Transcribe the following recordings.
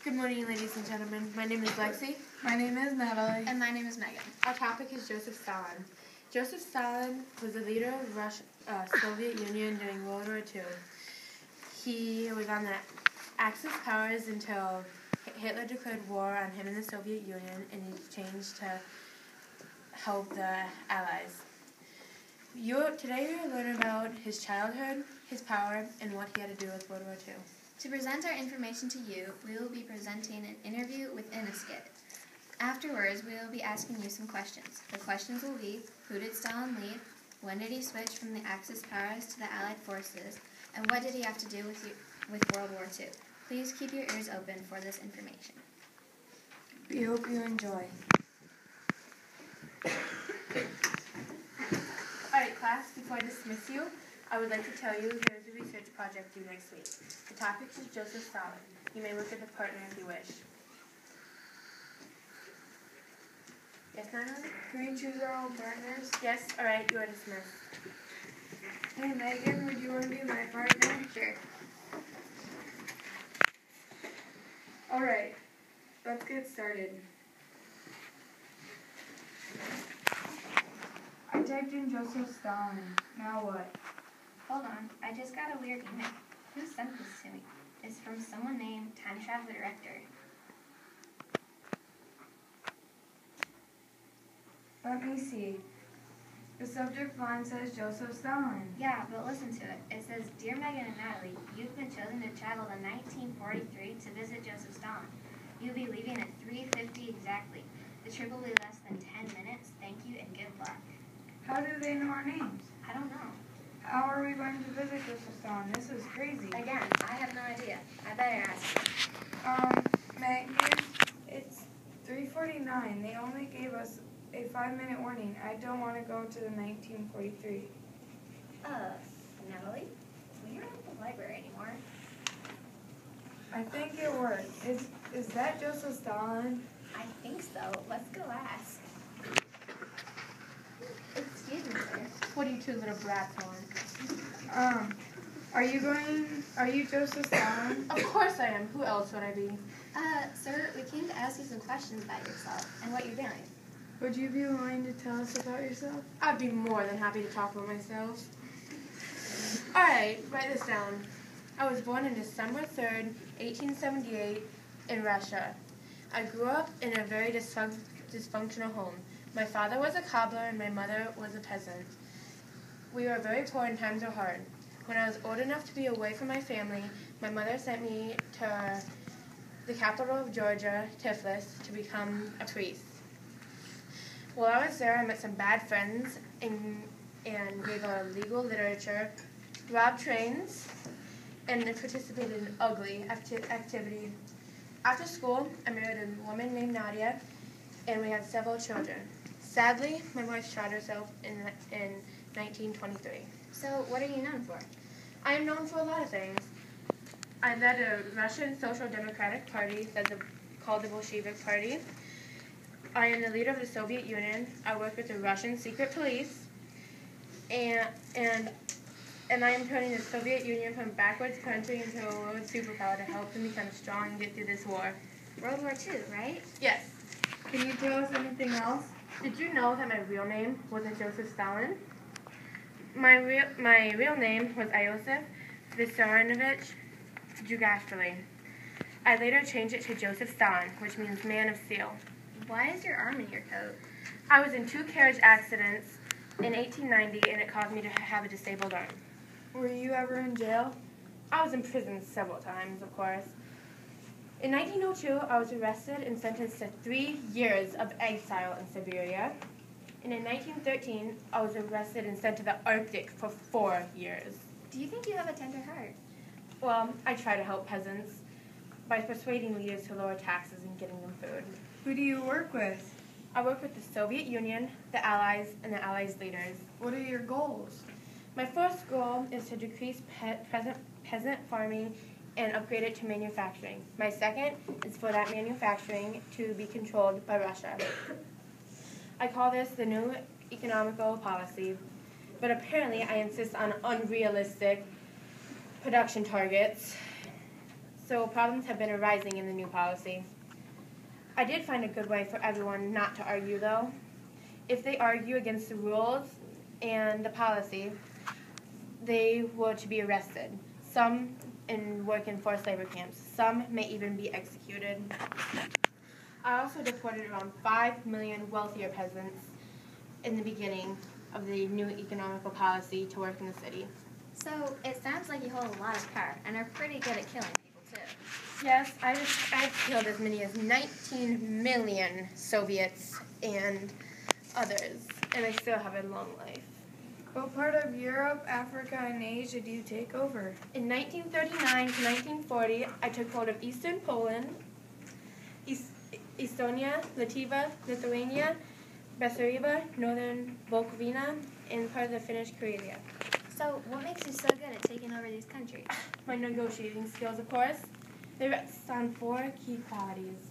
Good morning, ladies and gentlemen. My name is Lexi. My name is Natalie. And my name is Meagan. Our topic is Joseph Stalin. Joseph Stalin was the leader of the Soviet Union during World War II. He was on the Axis powers until Hitler declared war on him and the Soviet Union, and he changed to help the Allies. Today we will learn about his childhood, his power, and what he had to do with World War II. To present our information to you, we will be presenting an interview within a skit. Afterwards, we will be asking you some questions. The questions will be, who did Stalin lead? When did he switch from the Axis powers to the Allied forces? And what did he have to do with World War II? Please keep your ears open for this information. We hope you enjoy. Alright class, before I dismiss you, I would like to tell you here's a research project due next week. The topic is Joseph Stalin. You may look at the partner if you wish. Yes, Natalie? Can we choose our own partners? Yes, alright, you are dismissed. Hey Megan, would you want to be my partner? Sure. Alright, let's get started. I typed in Joseph Stalin. Now what? Hold on, I just got a weird email. Who sent this to me? It's from someone named Time Travel Director. Let me see. The subject line says Joseph Stalin. Yeah, but listen to it. It says, Dear Megan and Natalie, you've been chosen to travel to 1943 to visit Joseph Stalin. You'll be leaving at 3:50 exactly. The trip will be less than 10 minutes. Thank you and good luck. How do they know our names? I don't know. How are we going to visit Joseph Stalin? This is crazy. Again, I have no idea. I better ask. Megan, it's 3:49. They only gave us a 5-minute warning. I don't want to go to the 1943. Natalie? We're not at the library anymore. I think it worked. Is that Joseph Stalin? I think so. Let's go ask. Excuse me, sir. What are you two little brats on? Are you Joseph Stalin? Of course I am. Who else would I be? Sir, we came to ask you some questions about yourself and what you're doing. Would you be willing to tell us about yourself? I'd be more than happy to talk about myself. Alright, write this down. I was born on December 3rd, 1878 in Russia. I grew up in a very dysfunctional home. My father was a cobbler and my mother was a peasant. We were very poor and times were hard. When I was old enough to be away from my family, my mother sent me to the capital of Georgia, Tiflis, to become a priest. While I was there, I met some bad friends and gave a legal literature, robbed trains, and participated in ugly activity. After school, I married a woman named Nadia, and we had several children. Sadly, my wife shot herself in 1923. So, what are you known for? I am known for a lot of things. I led a Russian Social Democratic Party called the Bolshevik Party. I am the leader of the Soviet Union. I work with the Russian secret police, and I am turning the Soviet Union from a backwards country into a world superpower to help them become strong and get through this war. World War II, right? Yes. Can you tell us anything else? Did you know that my real name wasn't Joseph Stalin? My real name was Iosif Vissarionovich Jugastrely. I later changed it to Joseph Stalin, which means man of steel. Why is your arm in your coat? I was in 2 carriage accidents in 1890, and it caused me to have a disabled arm. Were you ever in jail? I was in prison several times, of course. In 1902, I was arrested and sentenced to 3 years of exile in Siberia. And in 1913, I was arrested and sent to the Arctic for 4 years. Do you think you have a tender heart? Well, I try to help peasants by persuading leaders to lower taxes and getting them food. Who do you work with? I work with the Soviet Union, the Allies, and the Allies' leaders. What are your goals? My first goal is to decrease peasant farming and upgrade it to manufacturing. My second is for that manufacturing to be controlled by Russia. I call this the new economical policy, but apparently I insist on unrealistic production targets. so problems have been arising in the new policy. I did find a good way for everyone not to argue, though. If they argue against the rules and the policy, they were to be arrested. Some work in forced labor camps. Some may even be executed. I also deported around 5 million wealthier peasants in the beginning of the new economical policy to work in the city. So it sounds like you hold a lot of power and are pretty good at killing people too. Yes, I've killed as many as 19 million Soviets and others, and I still have a long life. What part of Europe, Africa, and Asia do you take over? In 1939 to 1940, I took hold of Eastern Poland, Estonia, Lithuania, Bessarabia, Northern Bukovina, and part of the Finnish Karelia. So what makes you so good at taking over these countries? My negotiating skills, of course. They rest on 4 key qualities.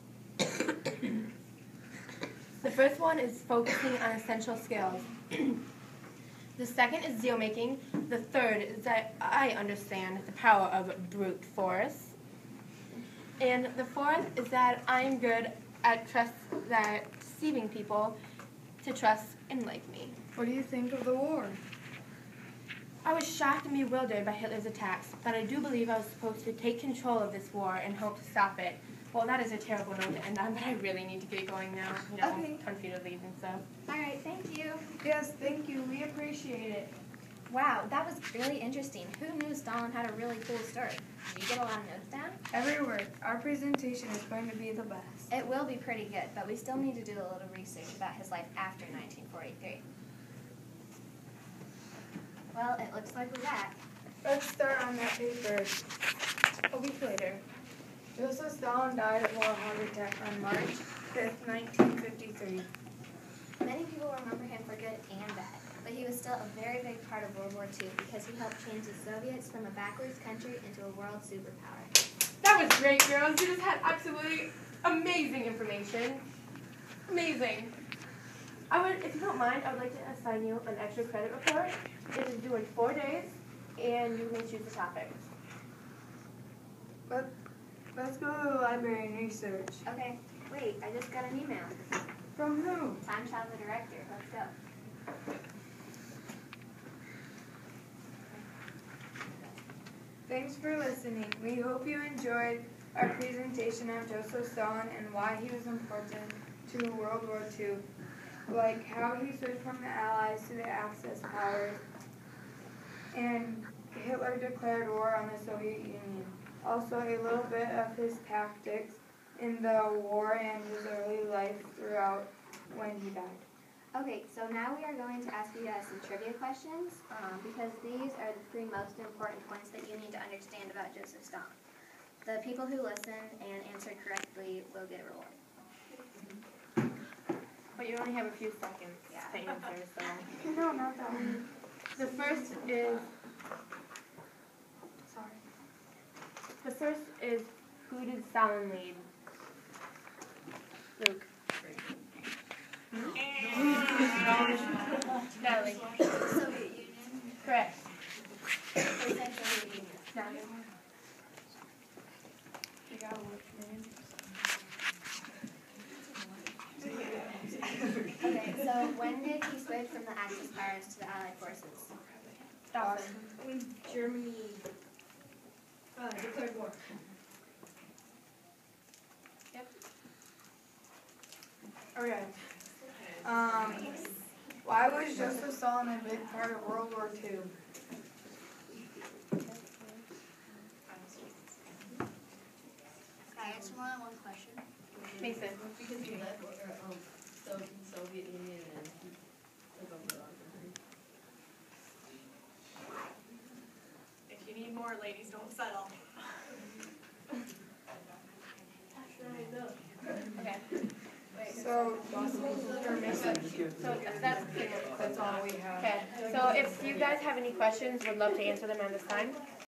The first one is focusing on essential skills. The second is deal making. The third is that I understand the power of brute force. And the fourth is that I'm good at deceiving people to trust and like me. What do you think of the war? I was shocked and bewildered by Hitler's attacks, but I do believe I was supposed to take control of this war and hope to stop it. Well, that is a terrible note to end on, but I really need to get going now. Okay. Computer leave and stuff. All right, thank you. Yes, thank you. We appreciate it. Wow, that was really interesting. Who knew Stalin had a really cool story? Did you get a lot of notes down? Every word. Our presentation is going to be the best. It will be pretty good, but we still need to do a little research about his life after 1943. Well, it looks like we're back. Let's start on that paper. A week later. Joseph Stalin died of a heart attack on March 5th, 1953. Many people remember him for good and bad, but he was still a very big part of World War II because he helped change the Soviets from a backwards country into a world superpower. That was great, girls. You just had absolutely amazing information. Amazing. If you don't mind, I would like to assign you an extra credit report. It is due in 4 days, and you may choose the topic. Let's go to the library and research. Okay, wait, I just got an email. From who? Time Child, the director. Let's go. Thanks for listening. We hope you enjoyed our presentation on Joseph Stalin and why he was important to World War II, like how he switched from the Allies to the Axis powers, and Hitler declared war on the Soviet Union. Also, a little bit of his tactics in the war and his early life throughout when he died. Okay, so now we are going to ask you guys some trivia questions because these are the 3 most important points that you need to understand about Joseph Stalin. The people who listen and answer correctly will get a reward. But you only have a few seconds to answer, so. No, not that one. The first is, who did Stalin lead? Luke. Natalie. Soviet Union. Correct. Soviet Union. Natalie. Okay, so when did he switch from the Axis powers to the Allied forces? Stalin. When Germany declared war. Yep. Okay. Why was Joseph Stalin a big part of World War II? Can I answer one question? Mason. Because he led Soviet Union and took over our country. If you need more, ladies, don't settle. Okay. So That's all we have. Okay. So if you guys have any questions, would love to answer them at this time.